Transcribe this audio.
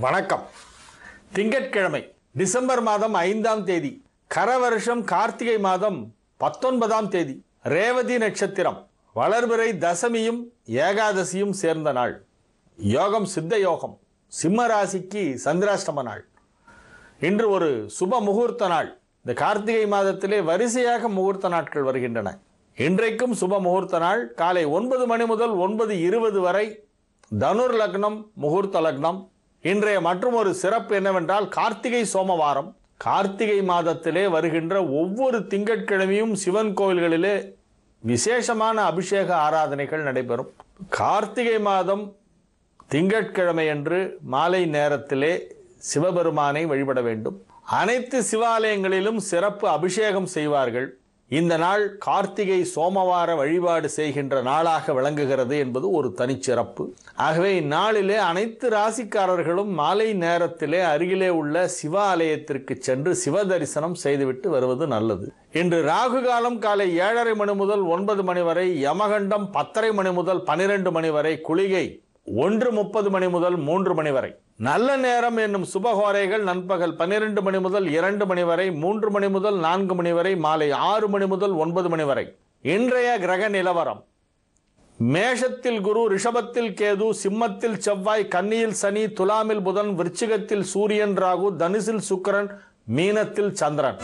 வணக்கம். திங்கட்கிழமை டிசம்பர் மாதம் 5ஆம் தேதி, கரவருஷம் கார்த்திகை மாதம் 19ஆம் தேதி, ரேவதி நட்சத்திரம், வளர்பிறை தசமியும் ஏகாதசியும் சேர்ந்த நாள். யோகம் சித்த யோகம். சிம்ம ராசிக்கு சந்திராஷ்டம நாள். இன்று ஒரு சுப முகூர்த்த நாள். இந்த கார்த்திகை மாதத்திலே வரிசையாக முகூர்த்த நாட்கள் வருகின்றன. இன்றைக்கும் சுப முகூர்த்த நாள். காலை 9 மணி முதல் 9:20 வரை தனுர் லக்னம் முகூர்த்த லக்னம். இன்றைய மற்றும் ஒரு சிறப்பு என்னவென்றால் கார்த்திகை சோமவாரம். கார்த்திகை மாதத்திலே வருகின்ற ஒவ்வொரு திங்கட்கிழமையும் சிவன் கோவில்களிலே விசேஷமான அபிஷேக ஆராதனைகள் நடைபெறும். கார்த்திகை மாதம் திங்கட்கிழமை அன்று மாலை நேரத்திலே சிவபெருமானை வழிபட வேண்டும். அனைத்து சிவாலயங்களிலும் சிறப்பு அபிஷேகம் செய்வார்கள். இந்த நாள் கார்த்திகை சோமவார வழிபாடு செய்கின்ற நாளாக விளங்குகிறது என்பது ஒரு தனிச்சிறப்பு. ஆகவே இந்நாளிலே அனைத்து ராசிக்காரர்களும் மாலை நேரத்திலே அருகிலே உள்ள சிவாலயத்திற்கு சென்று சிவ தரிசனம் செய்துவிட்டு வருவது நல்லது. இன்று ராகு காலம் காலை 7:30 மணி முதல் 9 மணி வரை, யமகண்டம் 10:30 மணி முதல் 12 மணி வரை, குளிகை 1:30 மணி முதல் 3 மணி வரை. நல்ல நேரம் என்னும் சுபகோரைகள் நண்பகல் 12 மணி முதல் 2 மணி வரை, 3 மணி முதல் 4 மணி வரை, மாலை 6 மணி முதல் 9 மணி வரை. இன்றைய கிரக நிலவரம்: மேஷத்தில் குரு, ரிஷபத்தில் கேது, சிம்மத்தில் செவ்வாய், கன்னியில் சனி, துலாமில் புதன், விருச்சிகத்தில் சூரியன் ராகு, தனுசில் சுக்கிரன், மீனத்தில் சந்திரன்.